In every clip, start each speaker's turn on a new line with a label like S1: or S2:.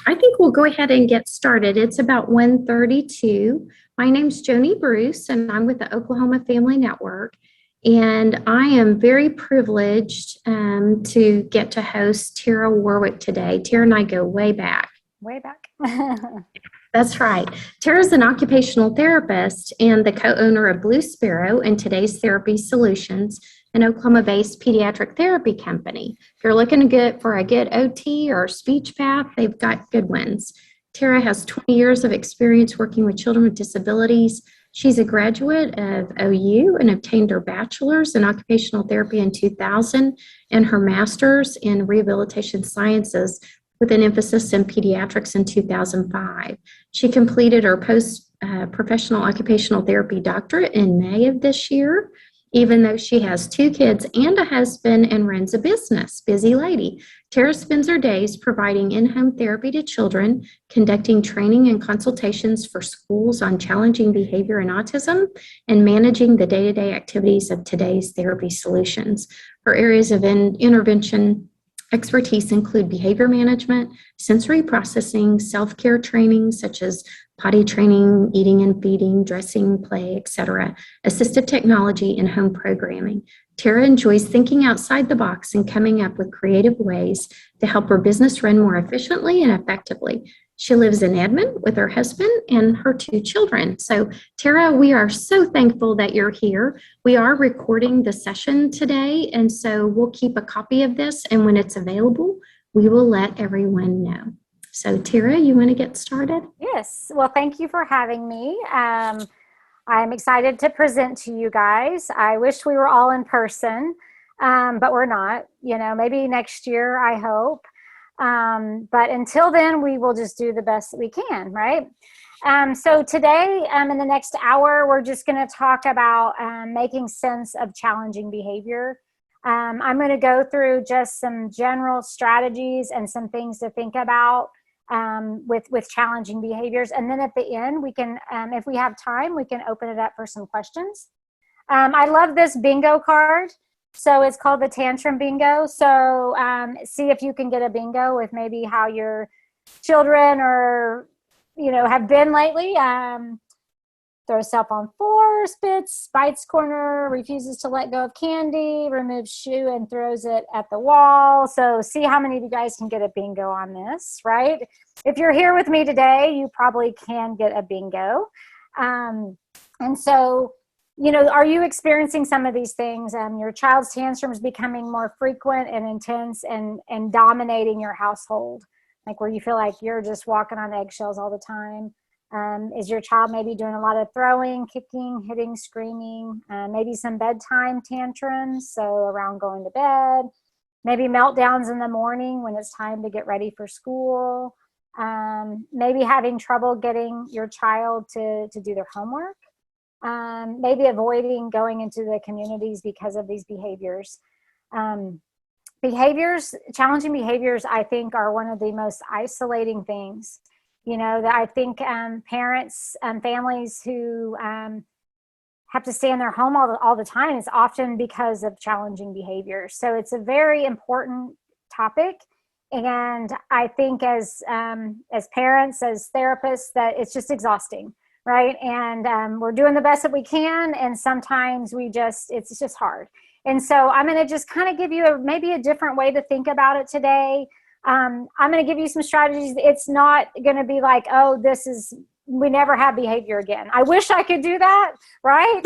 S1: I think we'll go ahead and get started. It's about 1:32. My name's Joni Bruce, and I'm with the Oklahoma Family Network. And I am very privileged to get to host Tara Warwick today. Tara and I go way back.
S2: Way back.
S1: That's right. Tara's an occupational therapist and the co-owner of Blue Sparrow and Today's Therapy Solutions, an Oklahoma-based pediatric therapy company. If you're looking for a good OT or speech path, they've got good ones. Tara has 20 years of experience working with children with disabilities. She's a graduate of OU and obtained her bachelor's in occupational therapy in 2000 and her master's in rehabilitation sciences with an emphasis in pediatrics in 2005. She completed her post-professional occupational therapy doctorate in May of this year, even though she has 2 kids and a husband and runs a business. Busy lady. Tara spends her days providing in-home therapy to children, conducting training and consultations for schools on challenging behavior and autism, and managing the day-to-day activities of Today's Therapy Solutions. Her areas of intervention expertise include behavior management, sensory processing, self-care training such as potty training, eating and feeding, dressing, play, etc., assistive technology, and home programming. Tara enjoys thinking outside the box and coming up with creative ways to help her business run more efficiently and effectively. She lives in Edmond with her husband and her 2 children. So, Tara, we are so thankful that you're here. We are recording the session today, and so we'll keep a copy of this, and when it's available, we will let everyone know. So, Tara, you want to get started?
S2: Yes. Well, thank you for having me. I'm excited to present to you guys. I wish we were all in person, but we're not. Maybe next year, I hope. But until then, we will just do the best that we can, right? So today, in the next hour, we're just going to talk about making sense of challenging behavior. I'm going to go through just some general strategies and some things to think about with challenging behaviors. And then at the end, we can, if we have time, we can open it up for some questions. I love this bingo card. So it's called the Tantrum Bingo. So see if you can get a bingo with maybe how your children have been lately. Throws cell phone 4, spits, bites corner, refuses to let go of candy, removes shoe and throws it at the wall. So see how many of you guys can get a bingo on this, right? If you're here with me today, you probably can get a bingo. And so, are you experiencing some of these things? Your child's tantrums becoming more frequent and intense and dominating your household, like where you feel like you're just walking on eggshells all the time. Is your child maybe doing a lot of throwing, kicking, hitting, screaming, maybe some bedtime tantrums, so around going to bed, maybe meltdowns in the morning when it's time to get ready for school, maybe having trouble getting your child to do their homework, maybe avoiding going into the communities because of these behaviors. Challenging behaviors, I think, are one of the most isolating things. That I think parents and families who have to stay in their home all the time is often because of challenging behaviors. So it's a very important topic. And I think as parents, as therapists, that it's just exhausting, right? And we're doing the best that we can. And sometimes it's just hard. And so I'm going to just kind of give you maybe a different way to think about it today. I'm going to give you some strategies. It's not going to be like, we never have behavior again. I wish I could do that, right?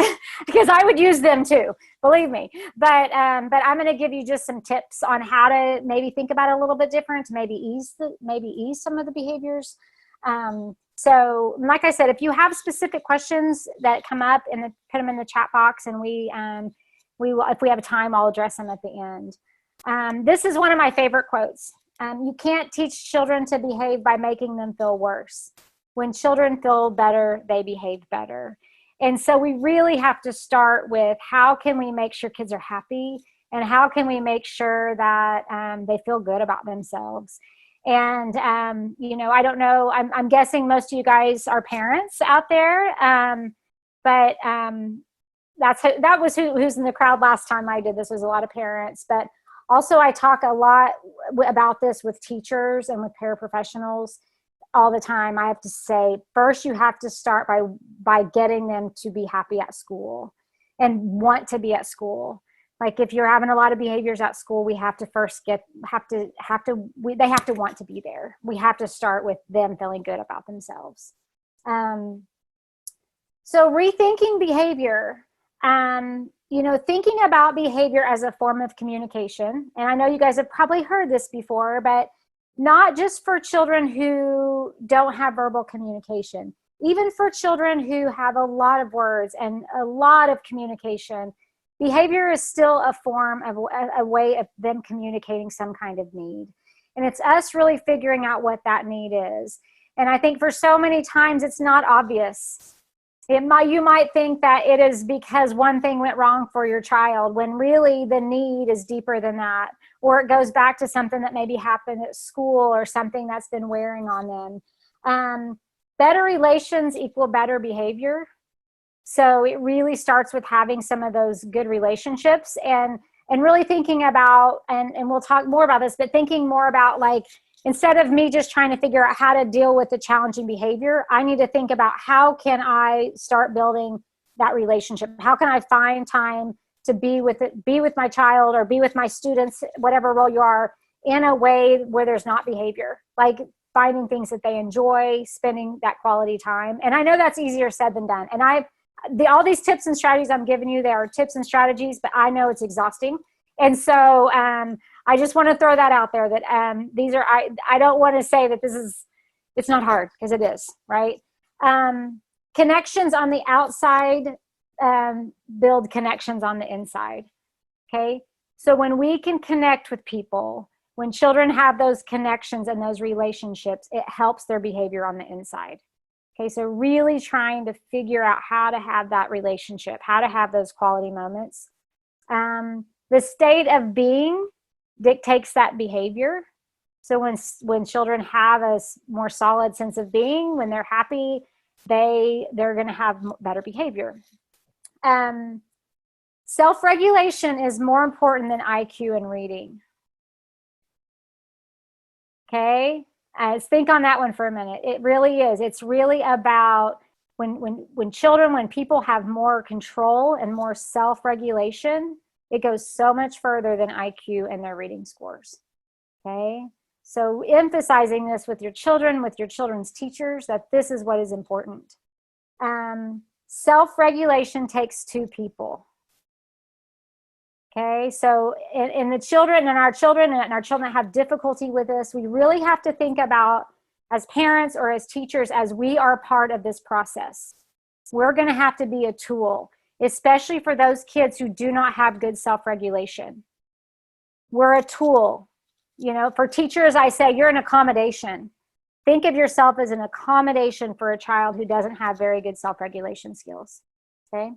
S2: Because I would use them too, believe me. But I'm going to give you just some tips on how to maybe think about it a little bit different, to maybe ease some of the behaviors. So like I said, if you have specific questions that come up, put them in the chat box, and we will, if we have time, I'll address them at the end. This is one of my favorite quotes. You can't teach children to behave by making them feel worse. When children feel better, they behave better. And so we really have to start with how can we make sure kids are happy, and how can we make sure that they feel good about themselves. And, I don't know, I'm guessing most of you guys are parents out there, but that was who's in the crowd last time I did this, was a lot of parents. But Also, I talk a lot about this with teachers and with paraprofessionals all the time. I have to say, first, you have to start by getting them to be happy at school and want to be at school. Like if you're having a lot of behaviors at school, we have to first they have to want to be there. We have to start with them feeling good about themselves. So rethinking behavior, thinking about behavior as a form of communication. And I know you guys have probably heard this before, but not just for children who don't have verbal communication, even for children who have a lot of words and a lot of communication, behavior is still a form of a way of them communicating some kind of need. And it's us really figuring out what that need is. And I think for so many times it's not obvious. You might think that it is because one thing went wrong for your child, when really the need is deeper than that. Or it goes back to something that maybe happened at school or something that's been wearing on them. Better relations equal better behavior. So it really starts with having some of those good relationships and really thinking about, and we'll talk more about this, but thinking more about, like, instead of me just trying to figure out how to deal with the challenging behavior, I need to think about how can I start building that relationship? How can I find time to be with my child or be with my students, whatever role you are, in a way where there's not behavior, like finding things that they enjoy, spending that quality time. And I know that's easier said than done. And all these tips and strategies I'm giving you, they are tips and strategies, but I know it's exhausting. And so I just want to throw that out there that these are, I don't want to say that it's not hard, because it is, right? Connections on the outside build connections on the inside. Okay. So when we can connect with people, when children have those connections and those relationships, it helps their behavior on the inside. Okay. So really trying to figure out how to have that relationship, how to have those quality moments. The state of being dictates that behavior. So when children have a more solid sense of being, when they're happy, they're going to have better behavior. Self-regulation is more important than IQ and reading. Okay, let's think on that one for a minute. It really is. It's really about when people have more control and more self-regulation, it goes so much further than IQ and their reading scores. Okay, so emphasizing this with your children, with your children's teachers, that this is what is important. Self-regulation takes two people. Okay, so in our children that have difficulty with this, we really have to think about, as parents or as teachers, as we are part of this process. We're going to have to be a tool, especially for those kids who do not have good self-regulation. We're a tool. For teachers, I say you're an accommodation. Think of yourself as an accommodation for a child who doesn't have very good self-regulation skills. Okay.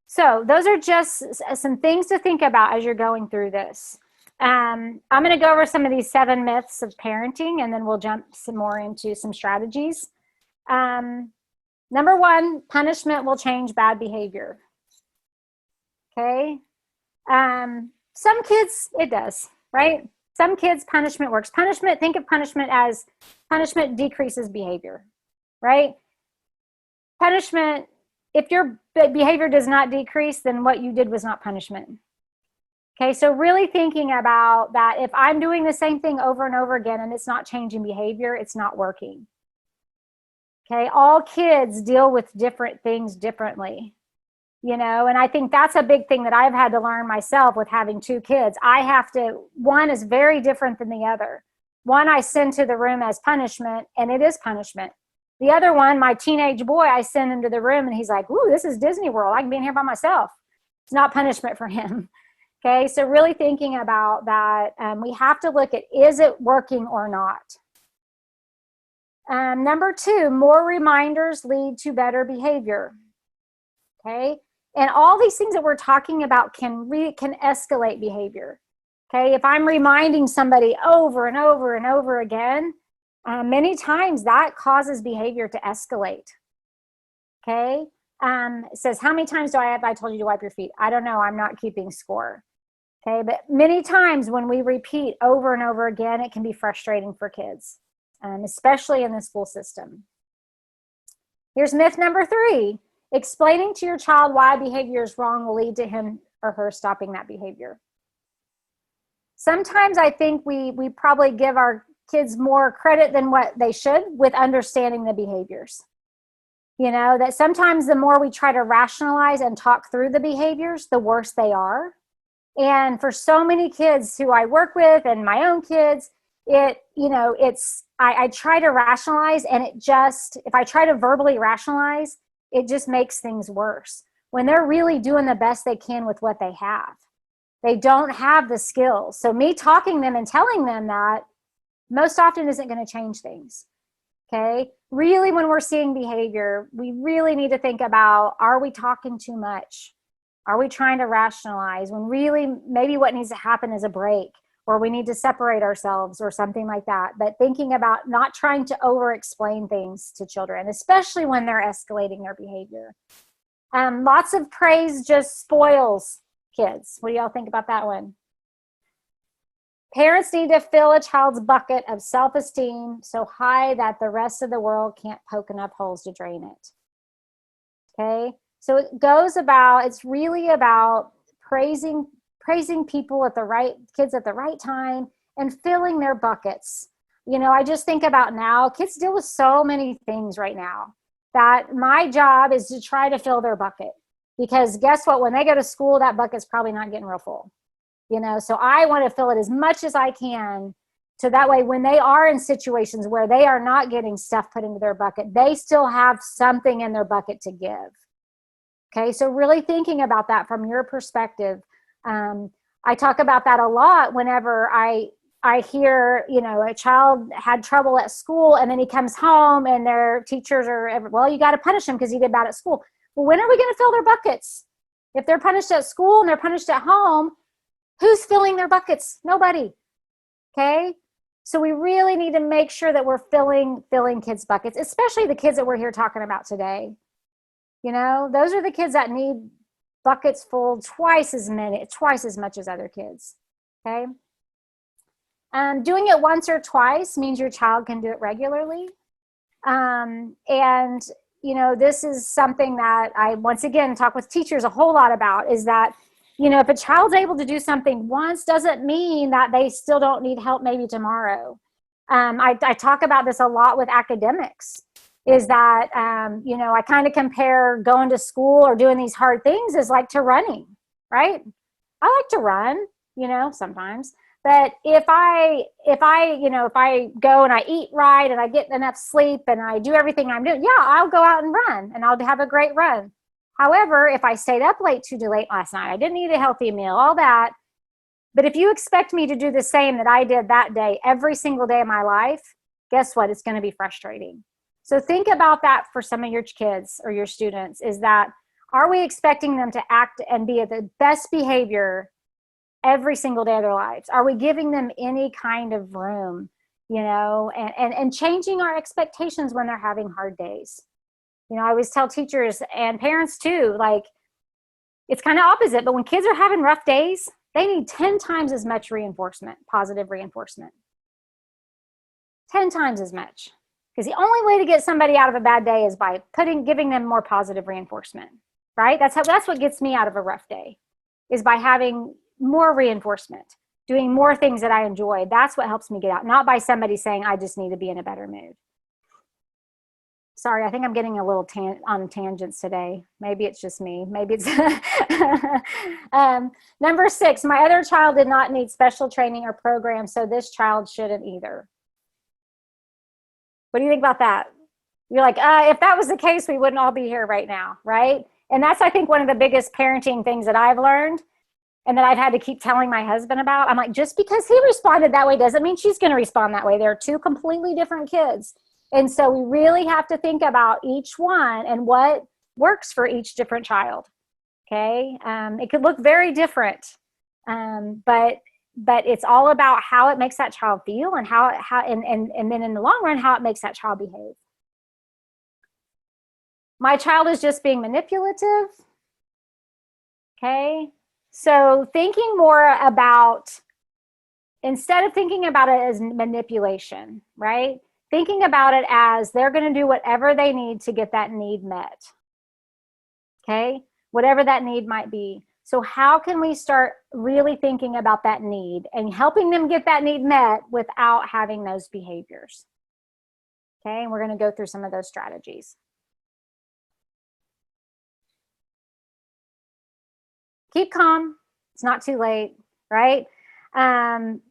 S2: So those are just some things to think about as you're going through this. I'm going to go over some of these 7 myths of parenting, and then we'll jump some more into some strategies. Number 1, punishment will change bad behavior. Okay. Some kids, it does, right? Some kids, punishment works. Think of punishment as punishment decreases behavior, right? Punishment, if your behavior does not decrease, then what you did was not punishment. Okay, so really thinking about that, if I'm doing the same thing over and over again and it's not changing behavior, it's not working. Okay, all kids deal with different things differently, and I think that's a big thing that I've had to learn myself with having 2 kids. One is very different than the other. One I send to the room as punishment, and it is punishment. The other one, my teenage boy, I send him to the room and he's like, ooh, this is Disney World. I can be in here by myself. It's not punishment for him. Okay, so really thinking about that, we have to look at, is it working or not? Number 2, more reminders lead to better behavior. Okay, and all these things that we're talking about can escalate behavior. Okay, if I'm reminding somebody over and over and over again, many times that causes behavior to escalate. Okay, it says, how many times have I told you to wipe your feet? I don't know, I'm not keeping score. Okay, but many times when we repeat over and over again, it can be frustrating for kids, especially in the school system. Here's myth number 3. Explaining to your child why behavior is wrong will lead to him or her stopping that behavior. Sometimes I think we probably give our kids more credit than what they should with understanding the behaviors. You know, that sometimes the more we try to rationalize and talk through the behaviors, the worse they are. And for so many kids who I work with and my own kids, I try to rationalize, and if I try to verbally rationalize, it just makes things worse when they're really doing the best they can with what they have. They don't have the skills. So me talking them and telling them that most often isn't going to change things. Okay. Really, when we're seeing behavior, we really need to think about, are we talking too much? Are we trying to rationalize when really maybe what needs to happen is a break, or we need to separate ourselves or something like that? But thinking about not trying to over-explain things to children, especially when they're escalating their behavior. Lots of praise just spoils kids. What do y'all think about that one? Parents need to fill a child's bucket of self-esteem so high that the rest of the world can't poke enough holes to drain it. Okay? So it's really about praising people kids at the right time and filling their buckets. You know, I just think about now, kids deal with so many things right now that my job is to try to fill their bucket. Because guess what? When they go to school, that bucket's probably not getting real full. You know, so I want to fill it as much as I can. So that way, when they are in situations where they are not getting stuff put into their bucket, they still have something in their bucket to give. Okay, so really thinking about that from your perspective. I talk about that a lot whenever I hear, you know, a child had trouble at school and then he comes home and their teachers are, well, you got to punish him because he did bad at school. Well, when are we going to fill their buckets? If they're punished at school and they're punished at home, who's filling their buckets? Nobody. Okay, so we really need to make sure that we're filling kids' buckets, especially the kids that we're here talking about today. You know, those are the kids that need buckets full twice as much as other kids. Okay. Doing it once or twice means your child can do it regularly. And, you know, this is something that I, once again, talk with teachers a whole lot about, is that, you know, if a child's able to do something once, doesn't mean that they still don't need help maybe tomorrow. I talk about this a lot with academics. Is that, you know, I kind of compare going to school or doing these hard things as like to running, right? I like to run, you know, sometimes. But if I go and I eat right and I get enough sleep and I do everything I'm doing, yeah, I'll go out and run and I'll have a great run. However, if I stayed up too late last night, I didn't eat a healthy meal, all that. But if you expect me to do the same that I did that day every single day of my life, guess what? It's going to be frustrating. So think about that for some of your kids or your students, is that, are we expecting them to act and be at the best behavior every single day of their lives? Are we giving them any kind of room, you know, and changing our expectations when they're having hard days? You know, I always tell teachers and parents too, like, it's kind of opposite, but when kids are having rough days, they need 10 times as much reinforcement, positive reinforcement. 10 times as much. Because the only way to get somebody out of a bad day is by giving them more positive reinforcement, right? That's what gets me out of a rough day, is by having more reinforcement, doing more things that I enjoy. That's what helps me get out, not by somebody saying, I just need to be in a better mood. Sorry, I think I'm getting a little on tangents today. Maybe it's just me. Maybe it's number 6, my other child did not need special training or program, so this child shouldn't either. What do you think about that? You're like, if that was the case, we wouldn't all be here right now, right? And that's, I think, one of the biggest parenting things that I've learned and that I've had to keep telling my husband about. I'm like, just because he responded that way doesn't mean she's going to respond that way. They're two completely different kids. And so we really have to think about each one and what works for each different child. Okay. It could look very different, but it's all about how it makes that child feel and and then in the long run, how it makes that child behave. My child is just being manipulative. Okay. So thinking more about, instead of thinking about it as manipulation, right? Thinking about it as they're going to do whatever they need to get that need met. Okay? Whatever that need might be. So how can we start really thinking about that need and helping them get that need met without having those behaviors? Okay, and we're going to go through some of those strategies. Keep calm. It's not too late, right?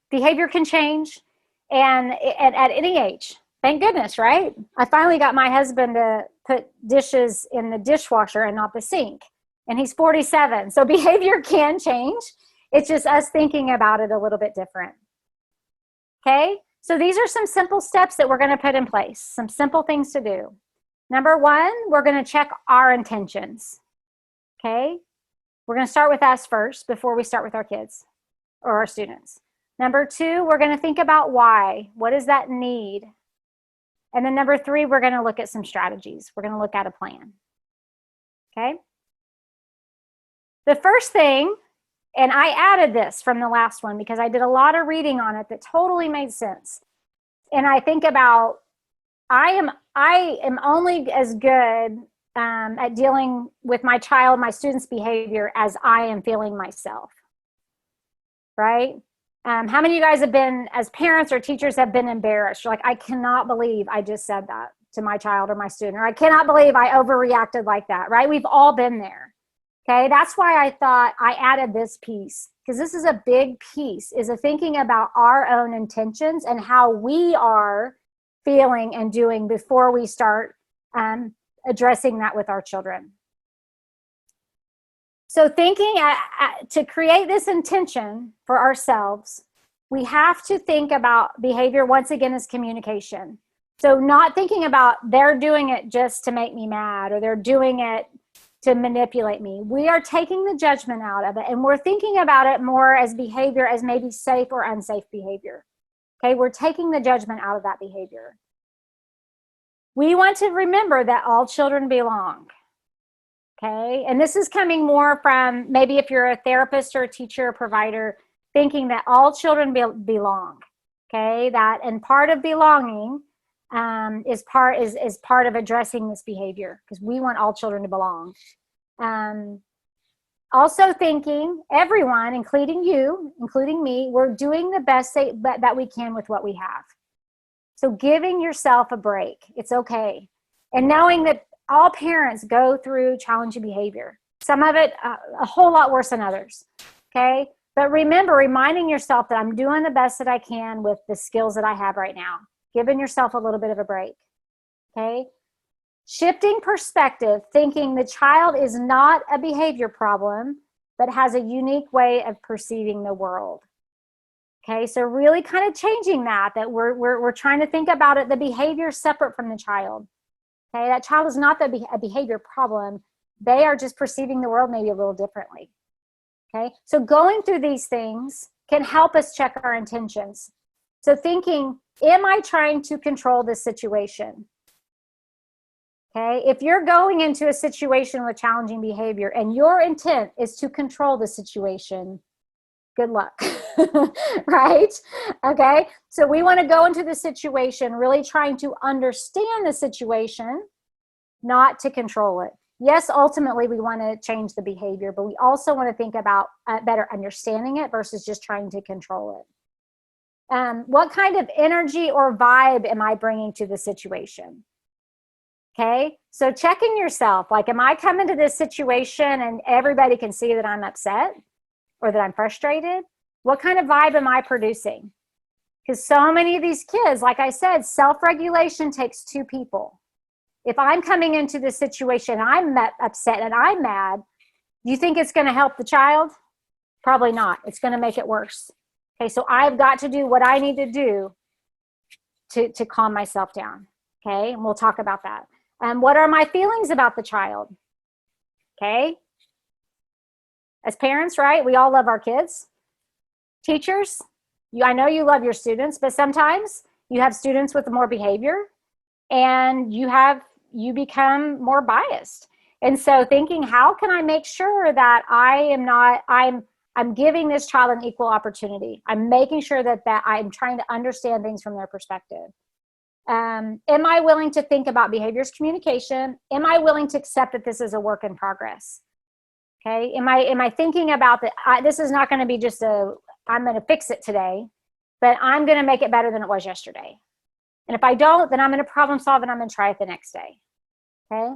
S2: Behavior can change, and at any age. Thank goodness, right? I finally got my husband to put dishes in the dishwasher and not the sink, and he's 47. So behavior can change. It's just us thinking about it a little bit different. Okay, so these are some simple steps that we're going to put in place, some simple things to do. Number one, we're going to check our intentions. Okay, we're going to start with us first before we start with our kids or our students. Number two, we're going to think about why. What is that need? And then number three, we're going to look at some strategies. We're going to look at a plan. Okay, the first thing, and I added this from the last one because I did a lot of reading on it that totally made sense. And I think about, I am only as good at dealing with my child, my student's behavior as I am feeling myself, right? How many of you guys have been, as parents or teachers, have been embarrassed? You're like, I cannot believe I just said that to my child or my student, or I cannot believe I overreacted like that, right? We've all been there. Okay, that's why I thought I added this piece, because this is a big piece, is of thinking about our own intentions and how we are feeling and doing before we start addressing that with our children. So thinking to create this intention for ourselves, we have to think about behavior once again as communication. So not thinking about they're doing it just to make me mad or they're doing it to manipulate me. We are taking the judgment out of it, and we're thinking about it more as behavior as maybe safe or unsafe behavior. Okay, we're taking the judgment out of that behavior. We want to remember that all children belong. Okay, and this is coming more from maybe if you're a therapist or a teacher or provider, thinking that all children belong. Okay, that, and part of belonging is part of addressing this behavior, because we want all children to belong. Also thinking everyone, including you, including me, we're doing the best that we can with what we have. So giving yourself a break, it's okay. And knowing that all parents go through challenging behavior, some of it a whole lot worse than others. Okay, but remember, reminding yourself that I'm doing the best that I can with the skills that I have right now. Giving yourself a little bit of a break. Okay, shifting perspective, thinking the child is not a behavior problem, but has a unique way of perceiving the world. Okay, so really kind of changing that we're trying to think about it, the behavior separate from the child. Okay, that child is not a behavior problem. They are just perceiving the world maybe a little differently. Okay, so going through these things can help us check our intentions. So thinking, am I trying to control this situation? Okay, if you're going into a situation with challenging behavior and your intent is to control the situation, good luck, right? Okay, so we want to go into the situation really trying to understand the situation, not to control it. Yes, ultimately we want to change the behavior, but we also want to think about better understanding it versus just trying to control it. What kind of energy or vibe am I bringing to the situation? Okay, so checking yourself, like, am I coming to this situation and everybody can see that I'm upset or that I'm frustrated? What kind of vibe am I producing? Because so many of these kids, like I said, self-regulation takes two people. If I'm coming into this situation, I'm upset and I'm mad, you think it's going to help the child? Probably not. It's going to make it worse. Okay, so I've got to do what I need to do to calm myself down. Okay, and we'll talk about that. What are my feelings about the child? Okay, as parents, right, we all love our kids. Teachers, I know you love your students, but sometimes you have students with more behavior and you become more biased. And so thinking, how can I make sure that I'm I'm giving this child an equal opportunity. I'm making sure that I'm trying to understand things from their perspective. Am I willing to think about behaviors communication? Am I willing to accept that this is a work in progress? Okay. Am I thinking about that? This is not going to be just I'm going to fix it today, but I'm going to make it better than it was yesterday. And if I don't, then I'm going to problem solve and I'm going to try it the next day. Okay.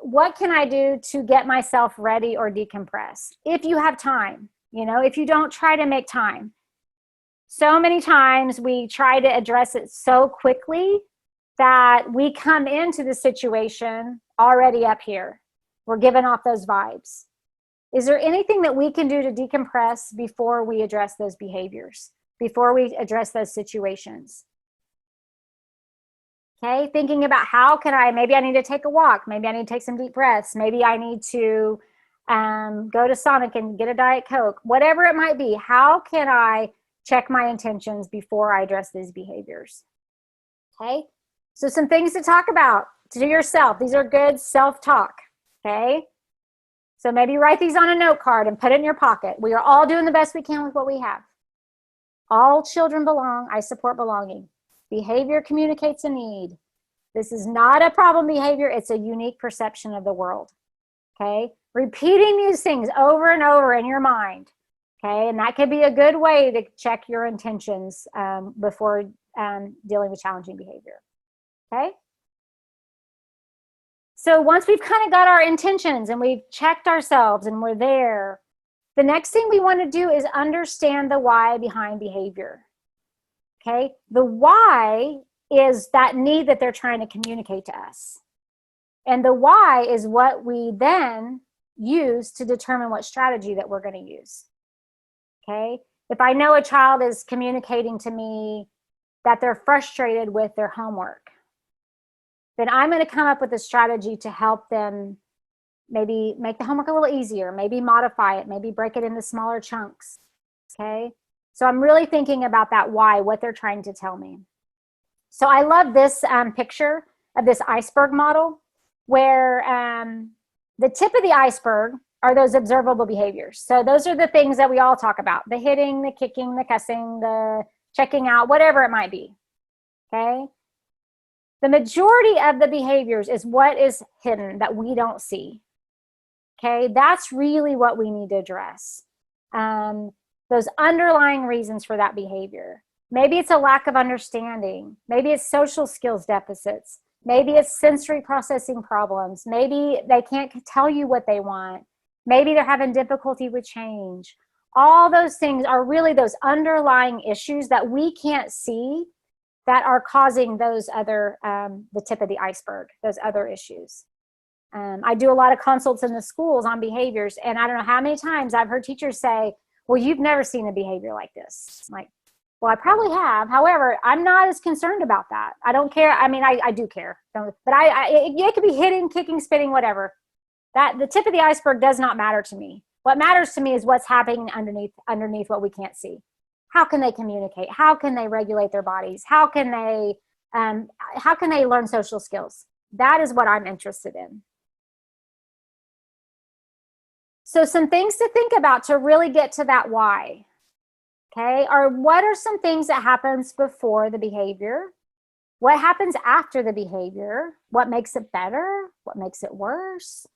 S2: What can I do to get myself ready or decompress? If you have time, if you don't try to make time. So many times we try to address it so quickly that we come into the situation already up here. We're giving off those vibes. Is there anything that we can do to decompress before we address those behaviors, before we address those situations? Okay, thinking about maybe I need to take a walk. Maybe I need to take some deep breaths. Maybe I need to go to Sonic and get a Diet Coke. Whatever it might be, how can I check my intentions before I address these behaviors? Okay, so some things to talk about to yourself. These are good self-talk, okay? So maybe write these on a note card and put it in your pocket. We are all doing the best we can with what we have. All children belong. I support belonging. Behavior communicates a need. This is not a problem behavior. It's a unique perception of the world. Okay. Repeating these things over and over in your mind. Okay. And that could be a good way to check your intentions before dealing with challenging behavior. Okay. So once we've kind of got our intentions and we've checked ourselves and we're there, the next thing we want to do is understand the why behind behavior. Okay, the why is that need that they're trying to communicate to us. And the why is what we then use to determine what strategy that we're going to use. Okay, if I know a child is communicating to me that they're frustrated with their homework, then I'm going to come up with a strategy to help them maybe make the homework a little easier, maybe modify it, maybe break it into smaller chunks. Okay. So I'm really thinking about that why, what they're trying to tell me. So I love this picture of this iceberg model where the tip of the iceberg are those observable behaviors. So those are the things that we all talk about: the hitting, the kicking, the cussing, the checking out, whatever it might be. Okay. The majority of the behaviors is what is hidden that we don't see. Okay. That's really what we need to address. Those underlying reasons for that behavior. Maybe it's a lack of understanding. Maybe it's social skills deficits. Maybe it's sensory processing problems. Maybe they can't tell you what they want. Maybe they're having difficulty with change. All those things are really those underlying issues that we can't see that are causing those other, the tip of the iceberg, those other issues. I do a lot of consults in the schools on behaviors, and I don't know how many times I've heard teachers say, well, you've never seen a behavior like this. I'm like, well, I probably have. However, I'm not as concerned about that. I don't care. I mean, I do care, but it could be hitting, kicking, spitting, whatever. That the tip of the iceberg does not matter to me. What matters to me is what's happening underneath what we can't see. How can they communicate? How can they regulate their bodies? How can they learn social skills? That is what I'm interested in. So some things to think about to really get to that why, okay, are what are some things that happens before the behavior? What happens after the behavior? What makes it better? What makes it worse?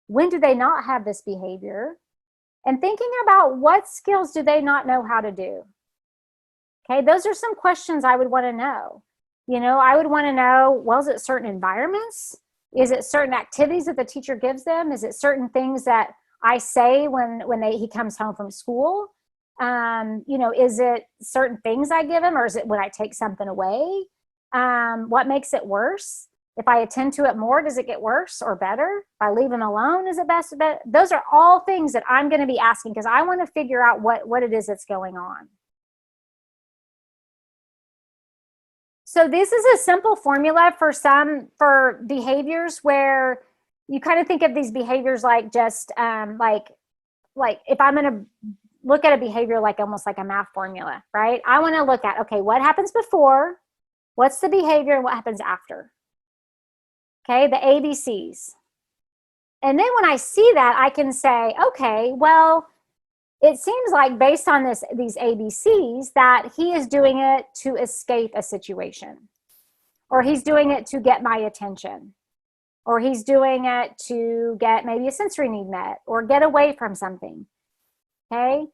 S2: When do they not have this behavior? And thinking about what skills do they not know how to do? Okay, those are some questions I would want to know. I would want to know, well, is it certain environments? Is it certain activities that the teacher gives them? Is it certain things that I say when he comes home from school? Is it certain things I give him, or is it when I take something away? What makes it worse? If I attend to it more, does it get worse or better? If I leave him alone, is it best? Those are all things that I'm going to be asking because I want to figure out what it is that's going on. So this is a simple formula for behaviors where you kind of think of these behaviors like just like if I'm going to look at a behavior like almost like a math formula, right? I want to look at, okay, what happens before, what's the behavior, and what happens after? Okay, the ABCs. And then when I see that, I can say, okay, well, it seems like based on these ABCs that he is doing it to escape a situation, or he's doing it to get my attention, or he's doing it to get maybe a sensory need met or get away from something. Okay.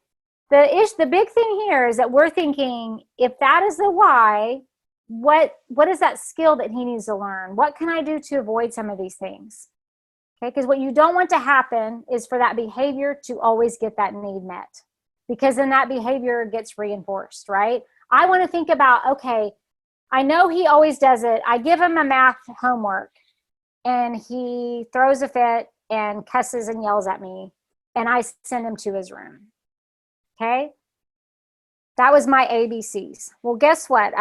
S2: The big thing here is that we're thinking, if that is the why, what is that skill that he needs to learn? What can I do to avoid some of these things? Okay, because what you don't want to happen is for that behavior to always get that need met, because then that behavior gets reinforced, right? I want to think about, okay, I know he always does it. I give him a math homework and he throws a fit and cusses and yells at me, and I send him to his room. Okay. That was my ABCs. Well, guess what?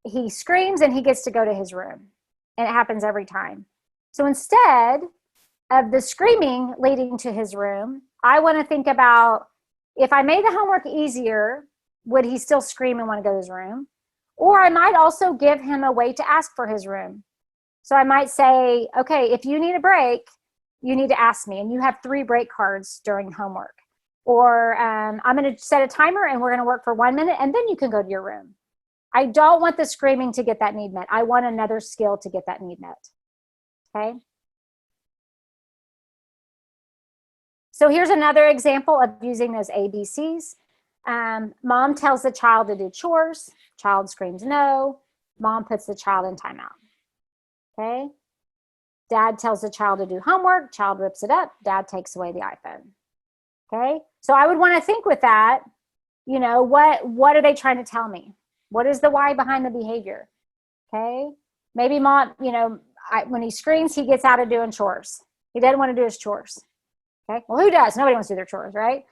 S2: He screams and he gets to go to his room, and it happens every time. So instead of the screaming leading to his room, I want to think about, if I made the homework easier, would he still scream and want to go to his room? Or I might also give him a way to ask for his room. So I might say, okay, if you need a break, you need to ask me, and you have 3 break cards during homework. Or I'm going to set a timer and we're going to work for 1 minute, and then you can go to your room. I don't want the screaming to get that need met. I want another skill to get that need met. Okay. So here's another example of using those ABCs. Mom tells the child to do chores. Child screams no. Mom puts the child in timeout. Okay. Dad tells the child to do homework. Child rips it up. Dad takes away the iPhone. Okay. So I would want to think with that, what are they trying to tell me? What is the why behind the behavior? Okay. Maybe mom, when he screams, he gets out of doing chores. He doesn't want to do his chores. Okay. Well, who does? Nobody wants to do their chores, right?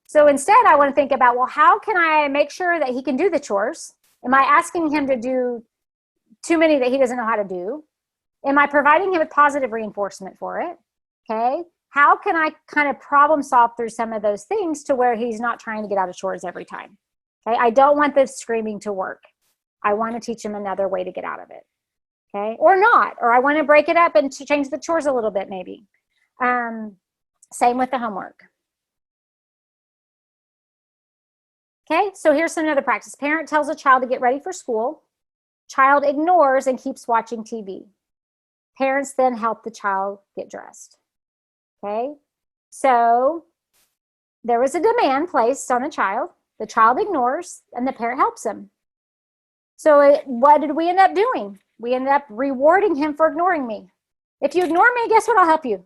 S2: So instead, I want to think about, well, how can I make sure that he can do the chores? Am I asking him to do too many that he doesn't know how to do? Am I providing him with positive reinforcement for it? Okay. How can I kind of problem solve through some of those things to where he's not trying to get out of chores every time? Okay. I don't want this screaming to work. I want to teach him another way to get out of it. Okay. Or not. Or I want to break it up and to change the chores a little bit, maybe. Same with the homework. Okay. So here's another practice. Parent tells a child to get ready for school. Child ignores and keeps watching TV. Parents then help the child get dressed. Okay. So there was a demand placed on a child. The child ignores and the parent helps him. So what did we end up doing? We ended up rewarding him for ignoring me. If you ignore me, guess what? I'll help you.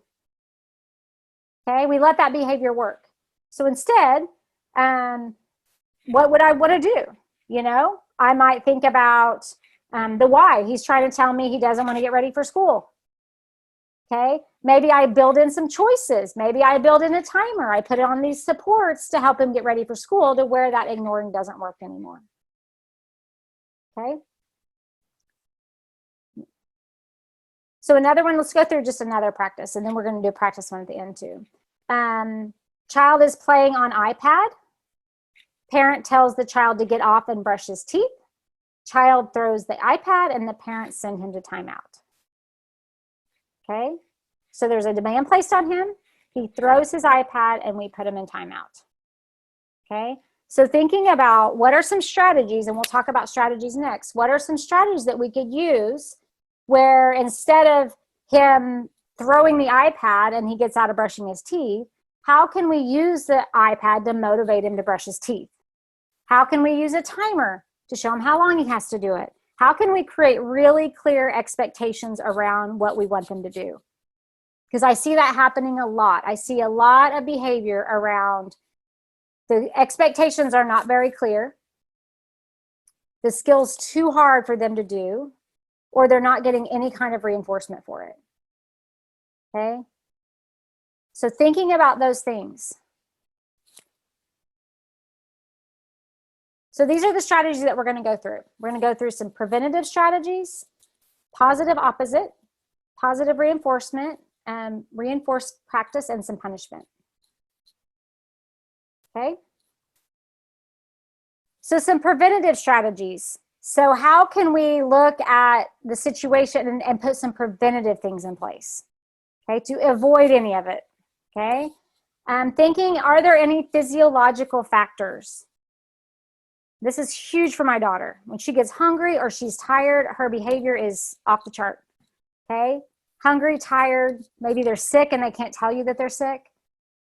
S2: Okay. We let that behavior work. So instead, what would I want to do? I might think about the why. He's trying to tell me he doesn't want to get ready for school. Okay. Maybe I build in some choices. Maybe I build in a timer. I put on these supports to help him get ready for school, to where that ignoring doesn't work anymore. Okay. So another one, let's go through just another practice, and then we're going to do practice one at the end too. Child is playing on iPad. Parent tells the child to get off and brush his teeth. Child throws the iPad and the parents send him to timeout. Okay. So there's a demand placed on him. He throws his iPad and we put him in timeout. Okay. So thinking about what are some strategies, and we'll talk about strategies next. What are some strategies that we could use where instead of him throwing the iPad and he gets out of brushing his teeth, how can we use the iPad to motivate him to brush his teeth? How can we use a timer to show him how long he has to do it? How can we create really clear expectations around what we want them to do? Because I see that happening a lot. I see a lot of behavior around the expectations are not very clear. The skill's too hard for them to do, or they're not getting any kind of reinforcement for it. Okay? So thinking about those things. So these are the strategies that we're going to go through. We're going to go through some preventative strategies, positive opposite, positive reinforcement, reinforced practice, and some punishment. Okay. So some preventative strategies. So how can we look at the situation and put some preventative things in place, okay, to avoid any of it, okay? Thinking, are there any physiological factors? This is huge for my daughter. When she gets hungry or she's tired, her behavior is off the chart. Okay? Hungry, tired, maybe they're sick and they can't tell you that they're sick.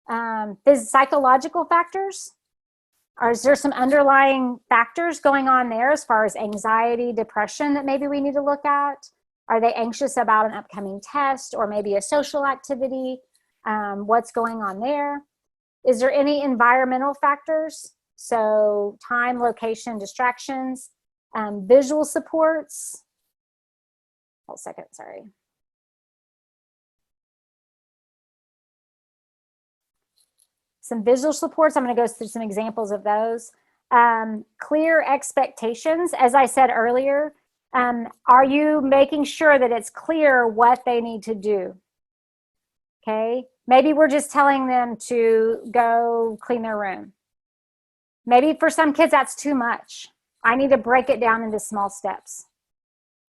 S2: Psychological factors. Or is there some underlying factors going on there as far as anxiety, depression that maybe we need to look at? Are they anxious about an upcoming test or maybe a social activity? What's going on there? Is there any environmental factors? So time, location, distractions, visual supports. Hold a second, sorry. Some visual supports, I'm going to go through some examples of those. Clear expectations, as I said earlier, are you making sure that it's clear what they need to do? Okay, maybe we're just telling them to go clean their room. Maybe for some kids that's too much. I need to break it down into small steps.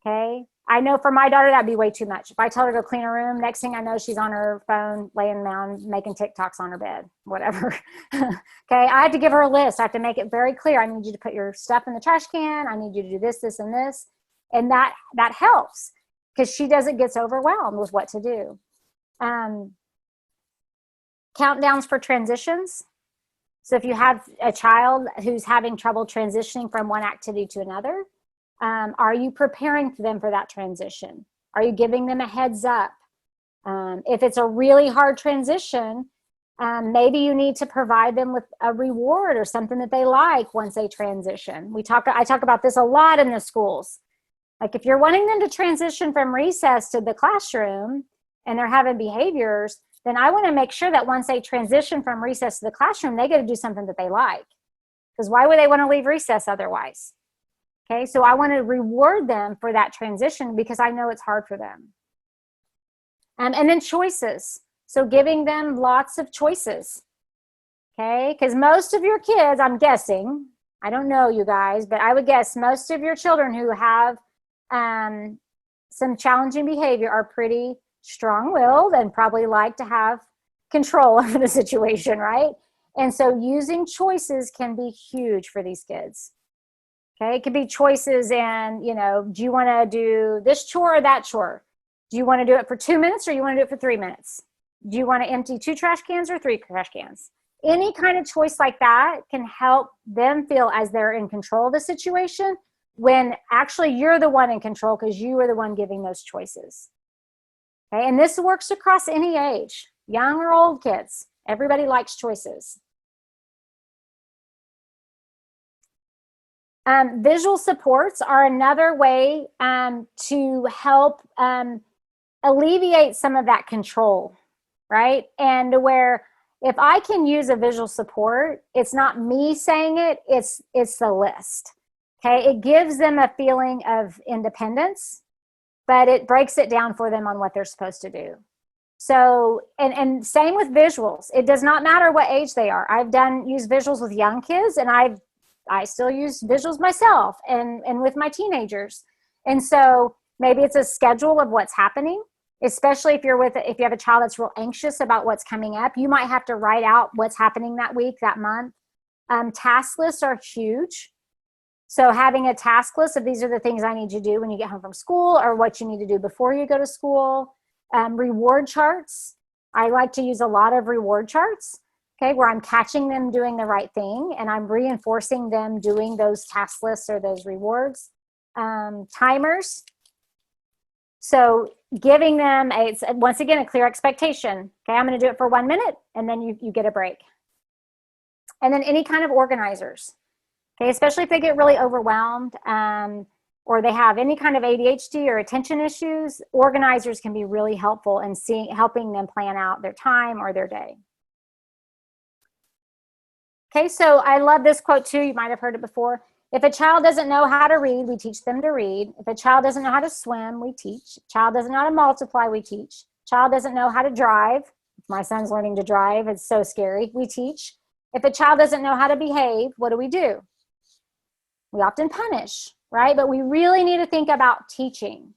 S2: Okay, I know for my daughter that'd be way too much. If I tell her to go clean her room, next thing I know she's on her phone laying down making TikToks on her bed, whatever. Okay, I have to give her a list. I have to make it very clear. I need you to put your stuff in the trash can. I need you to do this, this, and this. And that helps because she gets overwhelmed with what to do. Countdowns for transitions. So if you have a child who's having trouble transitioning from one activity to another, are you preparing them for that transition? Are you giving them a heads up? If it's a really hard transition, maybe you need to provide them with a reward or something that they like once they transition. I talk about this a lot in the schools. Like if you're wanting them to transition from recess to the classroom and they're having behaviors, then I want to make sure that once they transition from recess to the classroom, they get to do something that they like. Because why would they want to leave recess otherwise? Okay, so I want to reward them for that transition because I know it's hard for them. And then choices. So giving them lots of choices. Okay, because most of your kids, I'm guessing, I don't know you guys, but I would guess most of your children who have some challenging behavior are pretty strong-willed and probably like to have control over the situation, right? And so using choices can be huge for these kids. Okay, it could be choices in, do you want to do this chore or that chore? Do you want to do it for 2 minutes or you want to do it for 3 minutes? Do you want to empty 2 trash cans or 3 trash cans? Any kind of choice like that can help them feel as they're in control of the situation when actually you're the one in control because you are the one giving those choices. Okay, and this works across any age, young or old kids. Everybody likes choices. Visual supports are another way to help alleviate some of that control, right? And where if I can use a visual support, it's not me saying it, it's the list. Okay, it gives them a feeling of independence, but it breaks it down for them on what they're supposed to do. So, and same with visuals. It does not matter what age they are. I've used visuals with young kids, and I still use visuals myself and with my teenagers. And so maybe it's a schedule of what's happening, especially if you have a child that's real anxious about what's coming up. You might have to write out what's happening that week, that month. Task lists are huge. So having a task list of these are the things I need you to do when you get home from school or what you need to do before you go to school. Reward charts. I like to use a lot of reward charts, okay, where I'm catching them doing the right thing and I'm reinforcing them doing those task lists or those rewards. Timers. So giving them, once again, a clear expectation. Okay, I'm going to do it for 1 minute and then you get a break. And then any kind of organizers. Okay, especially if they get really overwhelmed or they have any kind of ADHD or attention issues, organizers can be really helpful in helping them plan out their time or their day. Okay, so I love this quote too. You might have heard it before. If a child doesn't know how to read, we teach them to read. If a child doesn't know how to swim, we teach. Child doesn't know how to multiply, we teach. Child doesn't know how to drive. My son's learning to drive. It's so scary. We teach. If a child doesn't know how to behave, what do? We often punish, right? But we really need to think about teaching.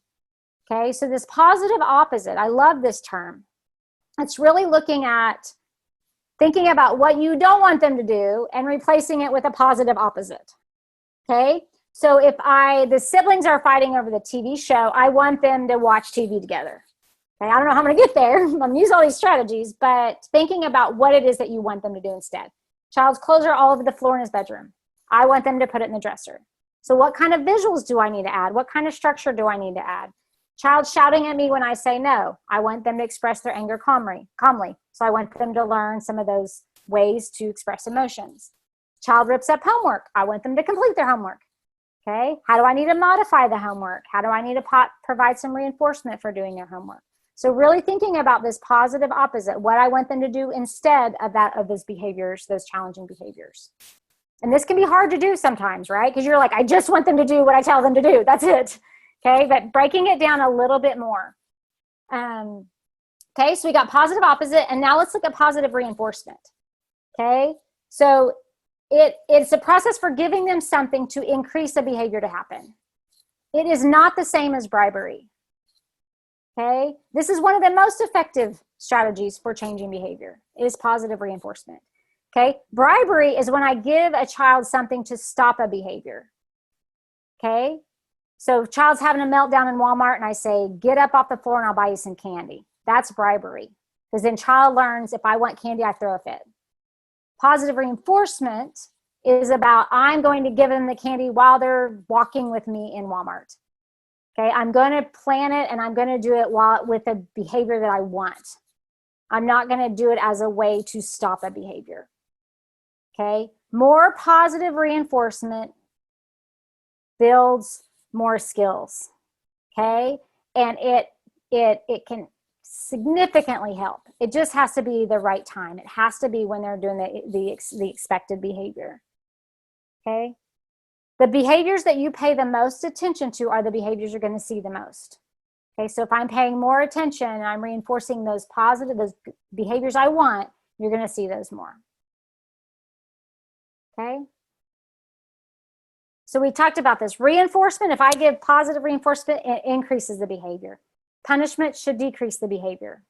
S2: Okay, so this positive opposite, I love this term. It's really looking at Thinking about what you don't want them to do and replacing it with a positive opposite. Okay? So if the siblings are fighting over the TV show, I want them to watch TV together. Okay? I don't know how I'm going to get there. I'm going to use all these strategies, but thinking about what it is that you want them to do instead. Child's clothes are all over the floor in his bedroom. I want them to put it in the dresser. So what kind of visuals do I need to add? What kind of structure do I need to add? Child shouting at me when I say no. I want them to express their anger calmly. So I want them to learn some of those ways to express emotions. Child rips up homework. I want them to complete their homework. Okay. How do I need to modify the homework? How do I need to provide some reinforcement for doing their homework? So really thinking about this positive opposite, what I want them to do instead of those behaviors, those challenging behaviors. And this can be hard to do sometimes, right? Because you're like, I just want them to do what I tell them to do. That's it. Okay, but breaking it down a little bit more. Okay, so we got positive opposite, and now let's look at positive reinforcement. Okay, so it's a process for giving them something to increase a behavior to happen. It is not the same as bribery. Okay, this is one of the most effective strategies for changing behavior, is positive reinforcement. Okay, bribery is when I give a child something to stop a behavior. Okay, so child's having a meltdown in Walmart and I say, get up off the floor and I'll buy you some candy. That's bribery. Because then child learns, if I want candy, I throw a fit. Positive reinforcement is about, I'm going to give them the candy while they're walking with me in Walmart. Okay, I'm going to plan it and I'm going to do it with a behavior that I want. I'm not going to do it as a way to stop a behavior. Okay, more positive reinforcement builds more skills. Okay, and it can significantly help. It just has to be the right time. It has to be when they're doing the expected behavior. Okay, the behaviors that you pay the most attention to are the behaviors you're going to see the most. Okay, so if I'm paying more attention and I'm reinforcing those behaviors I want, you're going to see those more. Okay, so we talked about this. Reinforcement, if I give positive reinforcement, it increases the behavior. Punishment should decrease the behavior.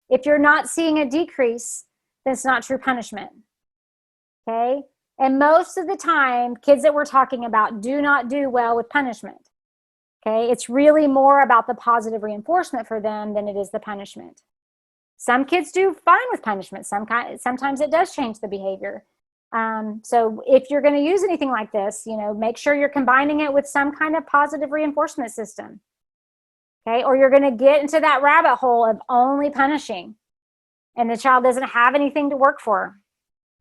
S2: If you're not seeing a decrease, then it's not true punishment. Okay, and most of the time, kids that we're talking about do not do well with punishment. Okay, it's really more about the positive reinforcement for them than it is the punishment. Some kids do fine with punishment. Sometimes it does change the behavior. So if you're going to use anything like this, make sure you're combining it with some kind of positive reinforcement system. Okay, or you're going to get into that rabbit hole of only punishing, and the child doesn't have anything to work for,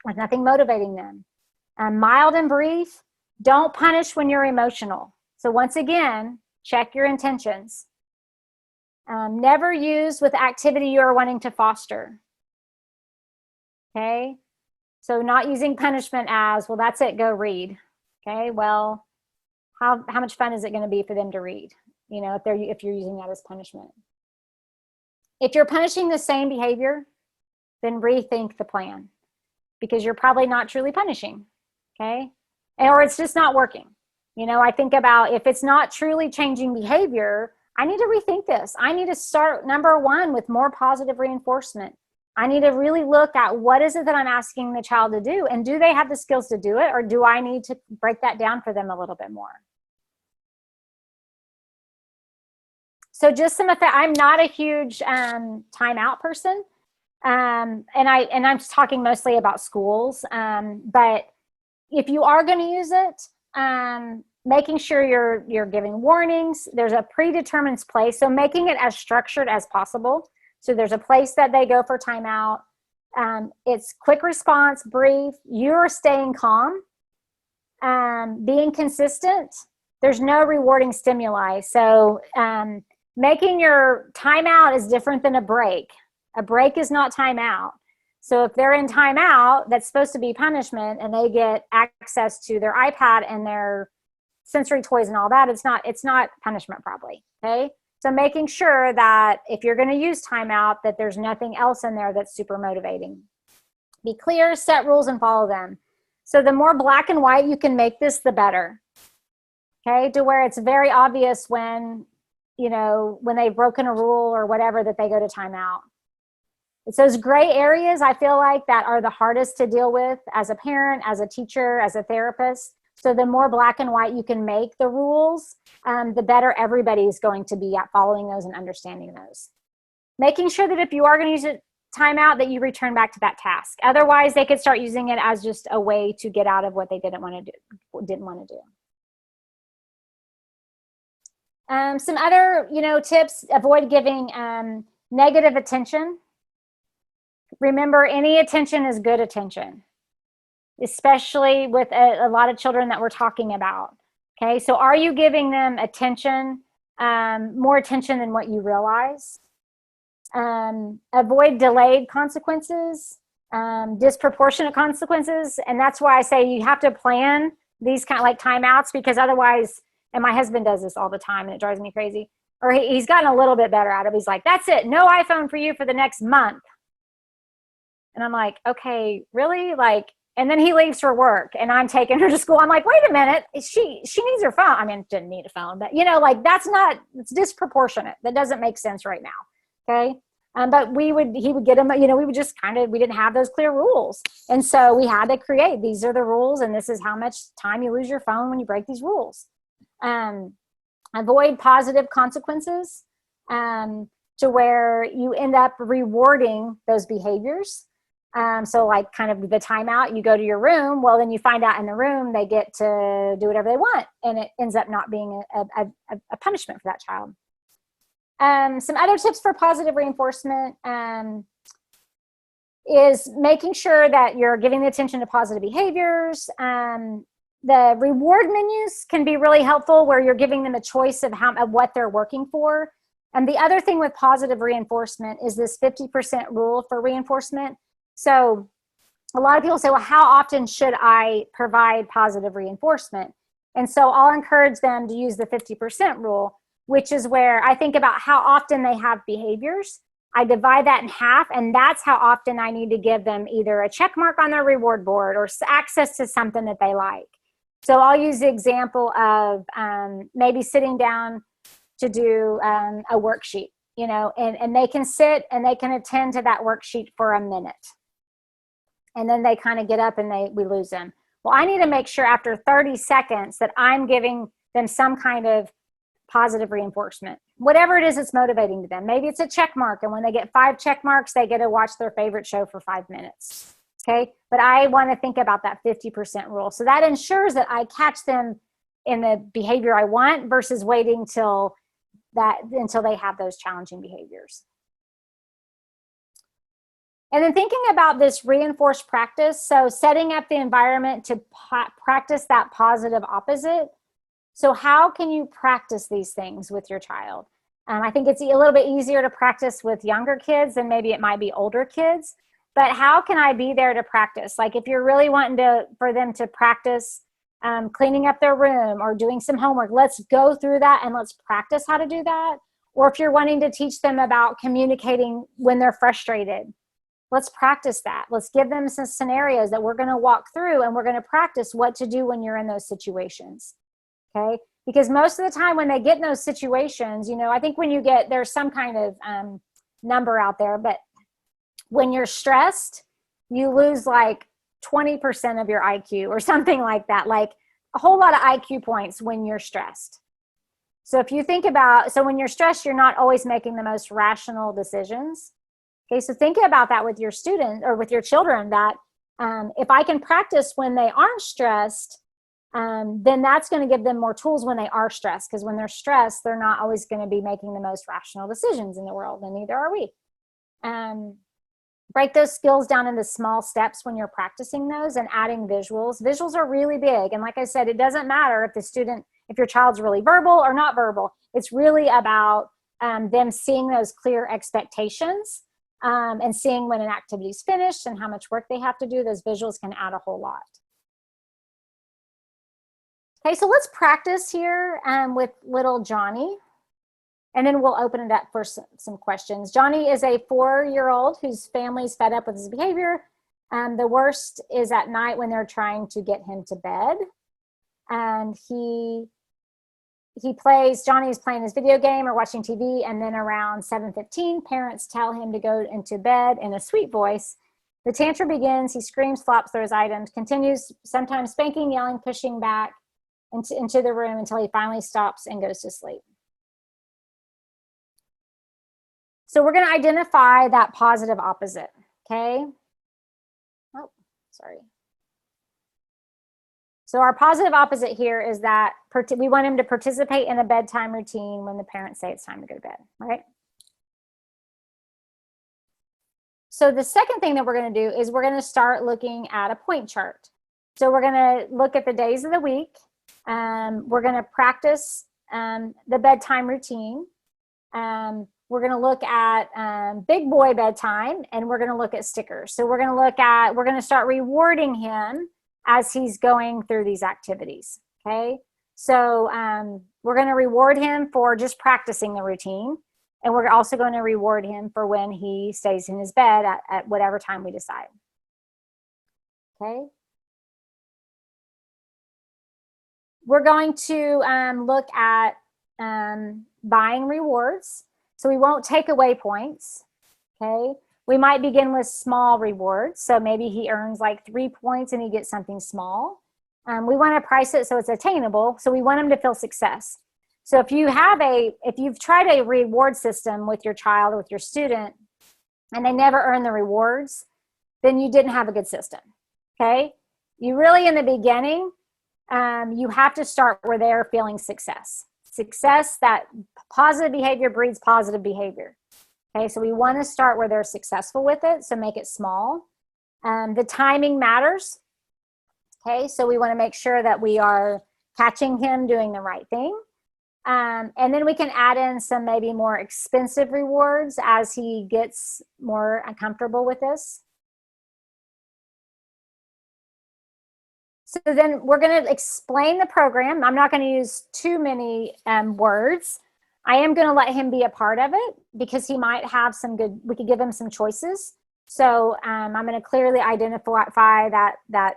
S2: with nothing motivating them. Mild and brief, don't punish when you're emotional. So once again, check your intentions. Never use with activity you are wanting to foster. Okay, so not using punishment as, well, that's it, go read. Okay, well, how much fun is it going to be for them to read? If you're using that as punishment. If you're punishing the same behavior, then rethink the plan, because you're probably not truly punishing. Okay, or it's just not working. I think about, if it's not truly changing behavior, I need to rethink this. I need to start, number one, with more positive reinforcement. I need to really look at what is it that I'm asking the child to do, and do they have the skills to do it, or do I need to break that down for them a little bit more? So just some effect. I'm not a huge timeout person, and I'm just talking mostly about schools. But if you are going to use it, making sure you're giving warnings. There's a predetermined place, so making it as structured as possible. So there's a place that they go for timeout. It's quick response, brief. You're staying calm, being consistent. There's no rewarding stimuli. So making your timeout is different than a break. A break is not timeout. So if they're in timeout, that's supposed to be punishment, and they get access to their iPad and their sensory toys and all that, it's not punishment probably. Okay. So making sure that if you're going to use timeout, that there's nothing else in there that's super motivating. Be clear, set rules, and follow them. So the more black and white you can make this, the better. Okay, to where it's very obvious when they've broken a rule or whatever, that they go to timeout. It's those gray areas, I feel like, that are the hardest to deal with as a parent, as a teacher, as a therapist. So the more black and white you can make the rules, the better everybody's going to be at following those and understanding those. Making sure that if you are going to use a timeout, that you return back to that task. Otherwise, they could start using it as just a way to get out of what they didn't want to do. Some other, tips: avoid giving negative attention. Remember, any attention is good attention, especially with a lot of children that we're talking about. Okay, so are you giving them attention, more attention than what you realize? Avoid delayed consequences, disproportionate consequences. And that's why I say you have to plan these kind of like timeouts, because otherwise, and my husband does this all the time and it drives me crazy, or he's gotten a little bit better at it. He's like, that's it, no iPhone for you for the next month. And I'm like, okay, really? Like, and then he leaves for work and I'm taking her to school. I'm like, wait a minute, she needs her phone. I mean, didn't need a phone, but like it's disproportionate. That doesn't make sense right now. Okay. But he would get him, we would just we didn't have those clear rules. And so we had to create, these are the rules, and this is how much time you lose your phone when you break these rules. Avoid positive consequences, to where you end up rewarding those behaviors. So like kind of the timeout, you go to your room, well, then you find out in the room they get to do whatever they want, and it ends up not being a punishment for that child. Some other tips for positive reinforcement is making sure that you're giving the attention to positive behaviors. The reward menus can be really helpful, where you're giving them a choice of what they're working for. And the other thing with positive reinforcement is this 50% rule for reinforcement. So a lot of people say, well, how often should I provide positive reinforcement? And so I'll encourage them to use the 50% rule, which is where I think about how often they have behaviors. I divide that in half, and that's how often I need to give them either a check mark on their reward board or access to something that they like. So I'll use the example of maybe sitting down to do a worksheet, and they can sit and they can attend to that worksheet for a minute. And then they kind of get up and we lose them. Well, I need to make sure after 30 seconds that I'm giving them some kind of positive reinforcement, whatever it is that's motivating to them. Maybe it's a check mark, and when they get 5 check marks, they get to watch their favorite show for 5 minutes. Okay, but I want to think about that 50% rule. So that ensures that I catch them in the behavior I want versus waiting until they have those challenging behaviors. And then thinking about this reinforced practice, so setting up the environment to practice that positive opposite. So how can you practice these things with your child? I think it's a little bit easier to practice with younger kids than maybe it might be older kids. But how can I be there to practice? Like if you're really wanting for them to practice cleaning up their room or doing some homework, let's go through that and let's practice how to do that. Or if you're wanting to teach them about communicating when they're frustrated, let's practice that. Let's give them some scenarios that we're going to walk through, and we're going to practice what to do when you're in those situations. Okay? Because most of the time when they get in those situations, I think when there's some kind of number out there, but when you're stressed, you lose like 20% of your IQ or something like that, like a whole lot of IQ points when you're stressed. So if you think about, so when you're stressed, you're not always making the most rational decisions. Okay, so think about that with your students or with your children, that if I can practice when they aren't stressed, then that's going to give them more tools when they are stressed, because when they're stressed, they're not always going to be making the most rational decisions in the world, and neither are we. Break those skills down into small steps when you're practicing those, and adding visuals. Visuals are really big. And like I said, it doesn't matter if your child's really verbal or not verbal. It's really about them seeing those clear expectations and seeing when an activity's finished and how much work they have to do. Those visuals can add a whole lot. Okay, so let's practice here with little Johnny. And then we'll open it up for some questions. Johnny is a 4-year-old whose family's fed up with his behavior. The worst is at night when they're trying to get him to bed. And he Johnny is playing his video game or watching TV, and then around 7:15, parents tell him to go into bed in a sweet voice. The tantrum begins, he screams, flops, throws items, continues, sometimes spanking, yelling, pushing back into the room until he finally stops and goes to sleep. So we're going to identify that positive opposite, okay? Oh, sorry. So our positive opposite here is that we want him to participate in a bedtime routine when the parents say it's time to go to bed, right? So the second thing that we're going to do is we're going to start looking at a point chart. So we're going to look at the days of the week. We're going to practice the bedtime routine. We're going to look at big boy bedtime, and we're going to look at stickers. So we're going to start rewarding him as he's going through these activities, okay? So we're going to reward him for just practicing the routine, and we're also going to reward him for when he stays in his bed at whatever time we decide, okay? We're going to look at buying rewards. So we won't take away points, okay? We might begin with small rewards. So maybe he earns like 3 points and he gets something small. We want to price it so it's attainable. So we want him to feel success. So if you've tried a reward system with your child or with your student and they never earn the rewards, then you didn't have a good system, okay? You really, in the beginning, you have to start where they're feeling success. Success, that positive behavior breeds positive behavior. Okay, so we want to start where they're successful with it, so make it small. The timing matters. Okay, so we want to make sure that we are catching him doing the right thing. And then we can add in some maybe more expensive rewards as he gets more comfortable with this. So then we're going to explain the program. I'm not going to use too many words. I am going to let him be a part of it because he might have we could give him some choices. So I'm going to clearly identify that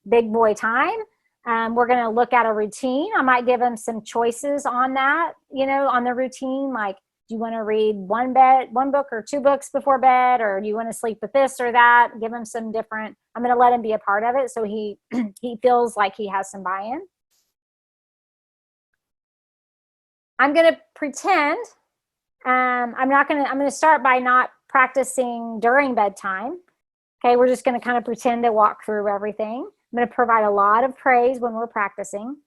S2: big boy time. We're going to look at a routine. I might give him some choices on that, on the routine, like, do you want to read one book or 2 books before bed, or do you want to sleep with this or that? Give him some different, I'm going to let him be a part of it so he feels like he has some buy-in. I'm going to pretend, I'm going to start by not practicing during bedtime. Okay, we're just going to kind of pretend to walk through everything. I'm going to provide a lot of praise when we're practicing.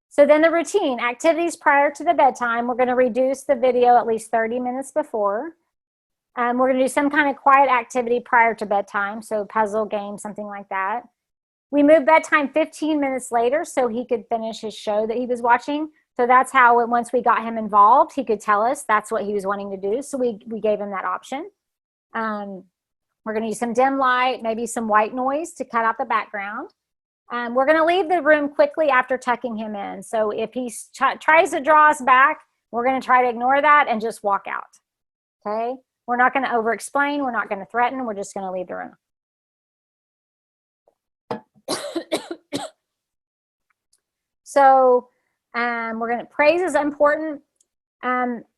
S2: So then the routine, activities prior to the bedtime, we're going to reduce the video at least 30 minutes before. We're going to do some kind of quiet activity prior to bedtime, so puzzle game, something like that. We moved bedtime 15 minutes later so he could finish his show that he was watching. So that's how, once we got him involved, he could tell us that's what he was wanting to do. So we gave him that option. We're going to use some dim light, maybe some white noise to cut out the background. We're going to leave the room quickly after tucking him in. So if he tries to draw us back, we're going to try to ignore that and just walk out. Okay? We're not going to over-explain. We're not going to threaten. We're just going to leave the room. So we're going to, praise is important.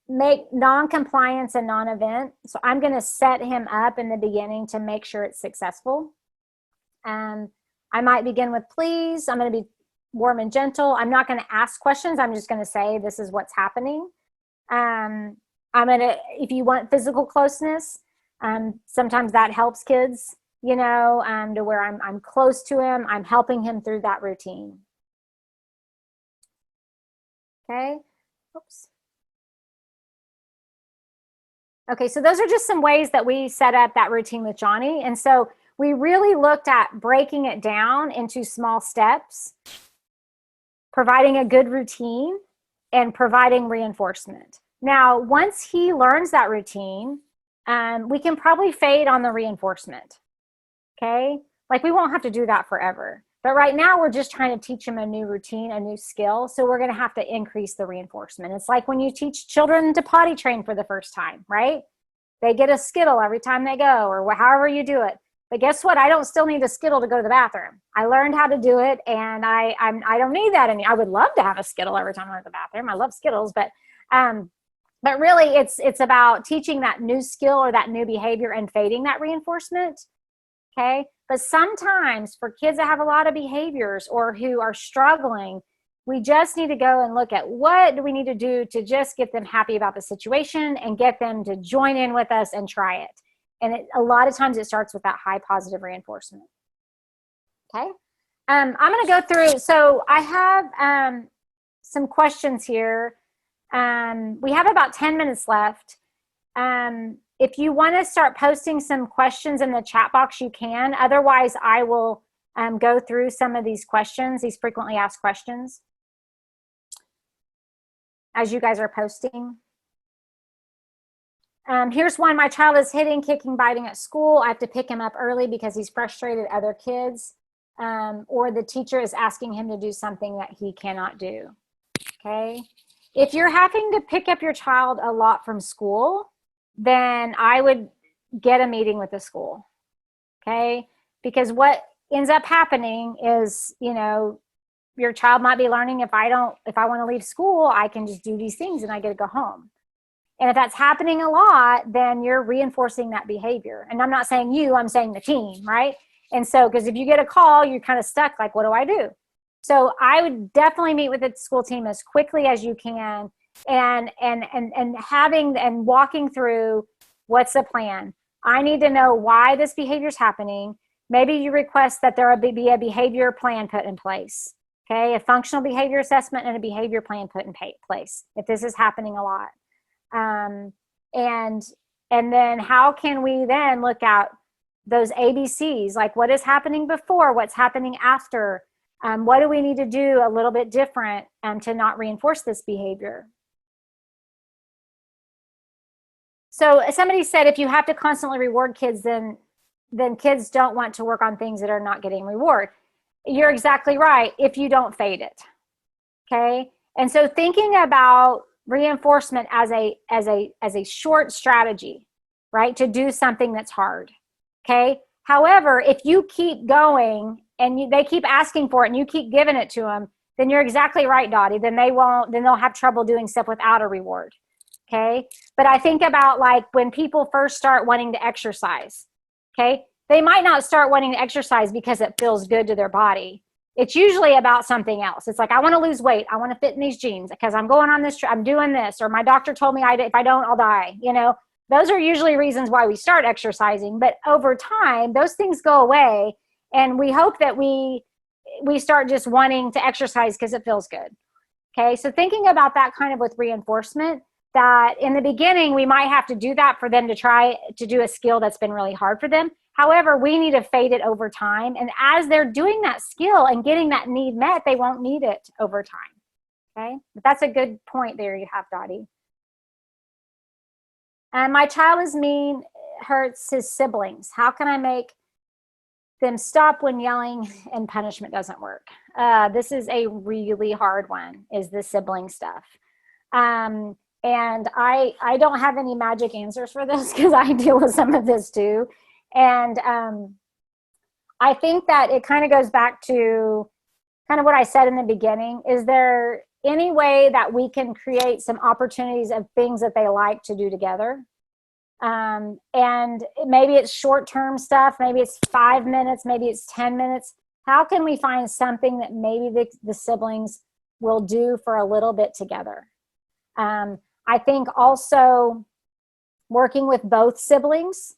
S2: Make non-compliance a non-event. So I'm going to set him up in the beginning to make sure it's successful. I might begin with please. I'm going to be warm and gentle. I'm not going to ask questions. I'm just going to say this is what's happening. If you want physical closeness, sometimes that helps kids, to where I'm close to him. I'm helping him through that routine. Okay. Oops. Okay, so those are just some ways that we set up that routine with Johnny. And so we really looked at breaking it down into small steps, providing a good routine, and providing reinforcement. Now, once he learns that routine, we can probably fade on the reinforcement, okay? Like, we won't have to do that forever. But right now, we're just trying to teach him a new routine, a new skill. So we're going to have to increase the reinforcement. It's like when you teach children to potty train for the first time, right? They get a Skittle every time they go, or however you do it. But guess what? I don't still need a Skittle to go to the bathroom. I learned how to do it, and I don't need that anymore. I would love to have a Skittle every time I go to the bathroom. I love Skittles, but really it's about teaching that new skill or that new behavior and fading that reinforcement. Okay. But sometimes for kids that have a lot of behaviors or who are struggling, we just need to go and look at what do we need to do to just get them happy about the situation and get them to join in with us and try it. And a lot of times it starts with that high positive reinforcement. Okay. I'm going to go through. So I have some questions here. We have about 10 minutes left. If you want to start posting some questions in the chat box, you can. Otherwise, I will go through some of these questions, these frequently asked questions, as you guys are posting. Here's one. My child is hitting, kicking, biting at school. I have to pick him up early because he's frustrated at other kids, or the teacher is asking him to do something that he cannot do. Okay. If you're having to pick up your child a lot from school, then I would get a meeting with the school. Okay. Because what ends up happening is, you know, your child might be learning if I want to leave school, I can just do these things and I get to go home. And if that's happening a lot, then you're reinforcing that behavior. And I'm not saying you, I'm saying the team, right? And so, because if you get a call, you're kind of stuck, like, what do I do? So I would definitely meet with the school team as quickly as you can and having and walking through what's the plan. I need to know why this behavior is happening. Maybe you request that there be a behavior plan put in place. Okay, a functional behavior assessment and a behavior plan put in place if this is happening a lot. And then how can we then look at those ABCs, like what is happening before, what's happening after, what do we need to do a little bit different to not reinforce this behavior? So somebody said if you have to constantly reward kids, then kids don't want to work on things that are not getting reward. You're exactly right if you don't fade it. Okay. And so thinking about reinforcement as a short strategy, right, to do something that's hard. Okay. However, if you keep going and they keep asking for it and you keep giving it to them, then you're exactly right, Dottie. Then they'll have trouble doing stuff without a reward. Okay. But I think about like when people first start wanting to exercise, okay, they might not start wanting to exercise because it feels good to their body. It's usually about something else. It's like, I want to lose weight. I want to fit in these jeans because I'm going on this, I'm doing this, or my doctor told me if I don't, I'll die. You know, those are usually reasons why we start exercising. But over time, those things go away. And we hope that we start just wanting to exercise because it feels good. Okay. So thinking about that kind of with reinforcement, that in the beginning, we might have to do that for them to try to do a skill that's been really hard for them. However, we need to fade it over time. And as they're doing that skill and getting that need met, they won't need it over time. Okay. But that's a good point there you have, Dottie. And my child is mean, hurts his siblings. How can I make them stop when yelling and punishment doesn't work? This is a really hard one, is the sibling stuff. And I don't have any magic answers for this because I deal with some of this too. And I think that it kind of goes back to kind of what I said in the beginning. Is there any way that we can create some opportunities of things that they like to do together? And maybe it's short-term stuff. Maybe it's 5 minutes. Maybe it's 10 minutes. How can we find something that maybe the siblings will do for a little bit together? I think also working with both siblings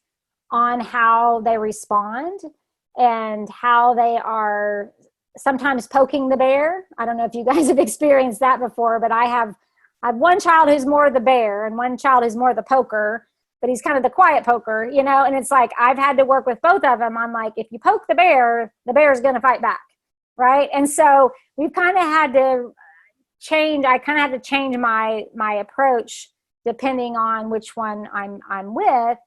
S2: on how they respond and how they are sometimes poking the bear. I don't know if you guys have experienced that before, but I have one child who's more the bear and one child who's more the poker, but he's kind of the quiet poker, you know, and it's like I've had to work with both of them. I'm like, if you poke the bear is going to fight back, right? And so we've kind of had to change. I kind of had to change my approach depending on which one I'm with,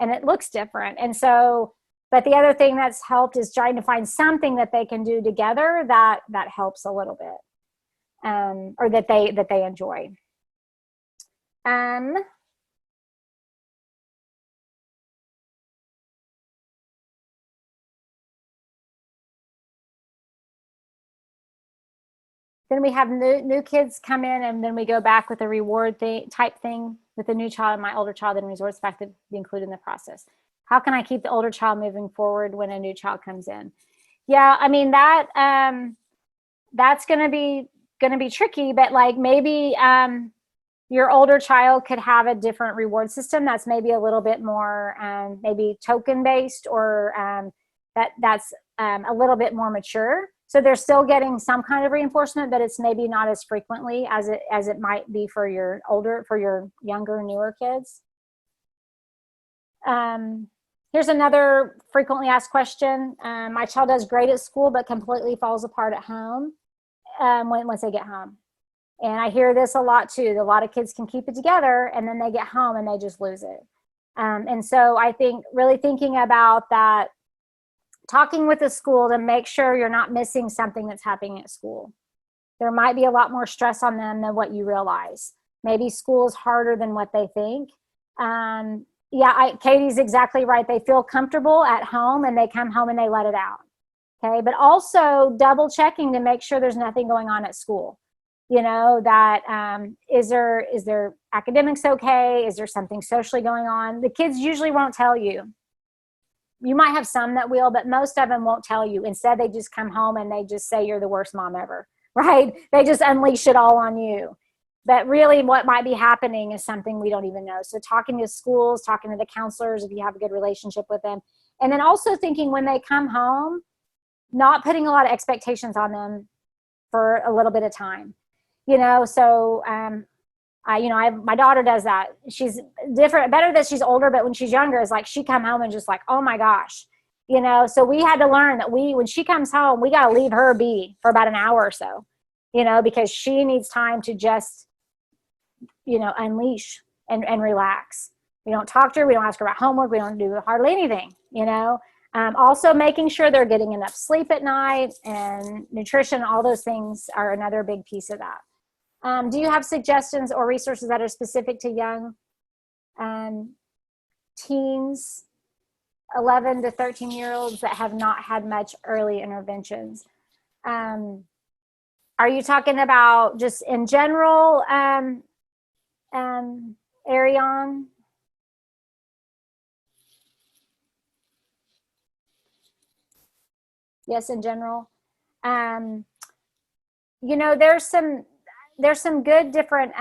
S2: and it looks different. And so, but the other thing that's helped is trying to find something that they can do together that helps a little bit, or that they enjoy. then we have new kids come in, and then we go back with a reward type thing with the new child, and my older child then resorts back to be included in the process. How can I keep the older child moving forward when a new child comes in? Yeah, I mean, that's going to be tricky, but like maybe your older child could have a different reward system that's maybe a little bit more maybe token based, or that's a little bit more mature. So they're still getting some kind of reinforcement, but it's maybe not as frequently as it might be for your younger, newer kids. Here's another frequently asked question. My child does great at school, but completely falls apart at home once they get home. And I hear this a lot too. A lot of kids can keep it together, and then they get home and they just lose it. And so I think really thinking about that, talking with the school to make sure you're not missing something that's happening at school. There might be a lot more stress on them than what you realize. Maybe school is harder than what they think. Katie's exactly right. They feel comfortable at home, and they come home and they let it out. Okay, but also double checking to make sure there's nothing going on at school. You know, that is there academics okay? Is there something socially going on? The kids usually won't tell you. You might have some that will, but most of them won't tell you. Instead, they just come home and they just say you're the worst mom ever, right? They just unleash it all on you. But really what might be happening is something we don't even know. So talking to schools, talking to the counselors, if you have a good relationship with them. And then also thinking when they come home, not putting a lot of expectations on them for a little bit of time. You know, so my daughter does that. She's different, better that she's older, but when she's younger, it's like she come home and just like, oh my gosh, you know. So we had to learn that when she comes home, we got to leave her be for about an hour or so, you know, because she needs time to just, you know, unleash and relax. We don't talk to her. We don't ask her about homework. We don't do hardly anything, you know. Also making sure they're getting enough sleep at night, and nutrition, all those things are another big piece of that. Do you have suggestions or resources that are specific to young teens, 11 to 13-year-olds that have not had much early interventions? Are you talking about just in general, Ariane? Yes, in general. You know, there's some good different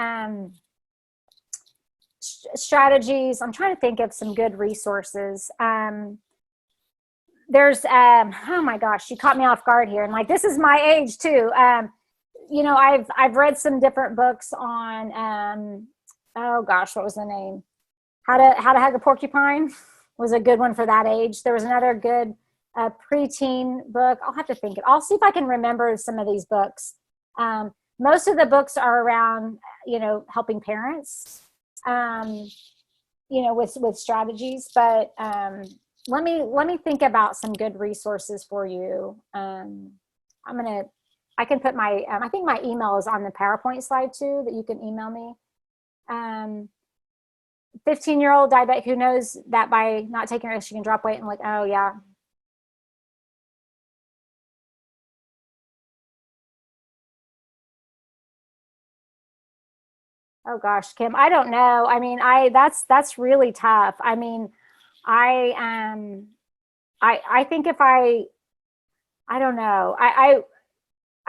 S2: strategies. I'm trying to think of some good resources. There's oh my gosh, you caught me off guard here, and like this is my age too. You know, I've read some different books on oh gosh, what was the name? How to Hug a Porcupine was a good one for that age. There was another good preteen book. I'll have to think it. I'll see if I can remember some of these books. Most of the books are around, you know, helping parents, you know, with strategies. But let me think about some good resources for you. I can put my I think my email is on the PowerPoint slide too, that you can email me. 15-year-old diabetic who knows that by not taking risks she can drop weight, and like, oh yeah. Oh gosh, Kim, I don't know. I mean, that's really tough. I mean, I think if I don't know. I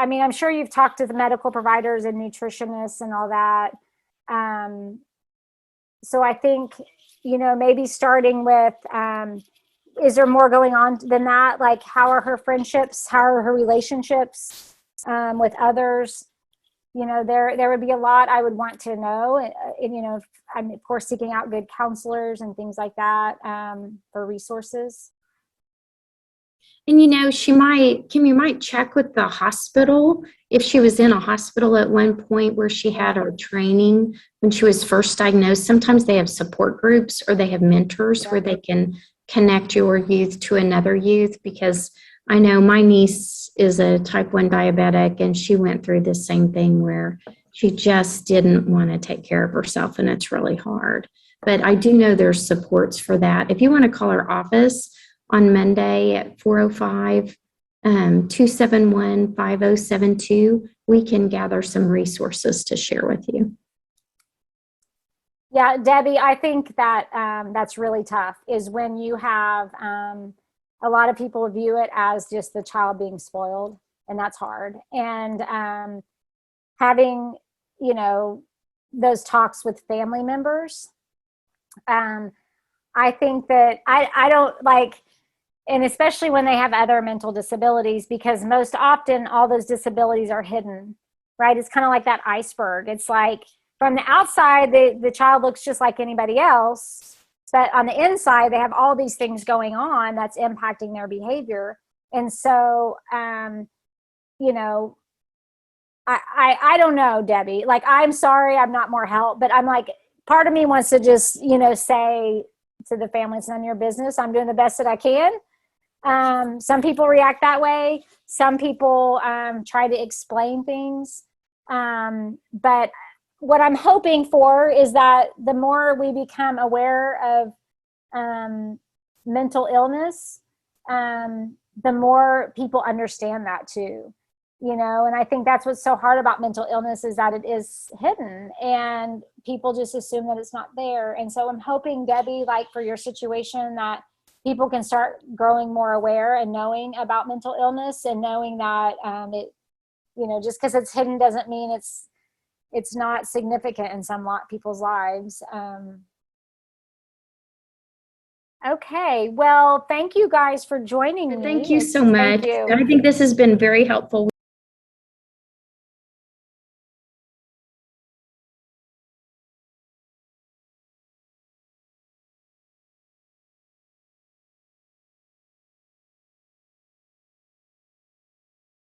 S2: mean, I'm sure you've talked to the medical providers and nutritionists and all that. So I think, you know, maybe starting with, is there more going on than that? Like, how are her friendships? How are her relationships with others? You know, there would be a lot I would want to know. And you know, I'm of course seeking out good counselors and things like that for resources.
S1: And, you know, Kim, you might check with the hospital if she was in a hospital at one point where she had her training when she was first diagnosed. Sometimes they have support groups or they have mentors where they can connect your youth to another youth, because I know my niece is a type 1 diabetic and she went through the same thing where she just didn't want to take care of herself, and it's really hard. But I do know there's supports for that. If you want to call our office on Monday at 4:05, 271-5072, we can gather some resources to share with you.
S2: Yeah, Debbie, I think that that's really tough, is when you have a lot of people view it as just the child being spoiled, and that's hard. And having, you know, those talks with family members, I think that I don't like, and especially when they have other mental disabilities, because most often all those disabilities are hidden, right? It's kind of like that iceberg. It's like from the outside, the child looks just like anybody else, but on the inside, they have all these things going on that's impacting their behavior. And so, you know, I don't know, Debbie, like, I'm sorry, I'm not more help, but I'm like, part of me wants to just, you know, say to the family, it's none of your business. I'm doing the best that I can. Some people react that way. Some people try to explain things. But what I'm hoping for is that the more we become aware of mental illness, the more people understand that too. You know, and I think that's what's so hard about mental illness, is that it is hidden and people just assume that it's not there. And so I'm hoping, Debbie, like for your situation, that people can start growing more aware and knowing about mental illness, and knowing that it, you know, just because it's hidden doesn't mean it's not significant in some people's lives. Okay, well, thank you guys for joining me.
S1: Thank you so much.
S2: Thank you.
S1: I think this has been very helpful.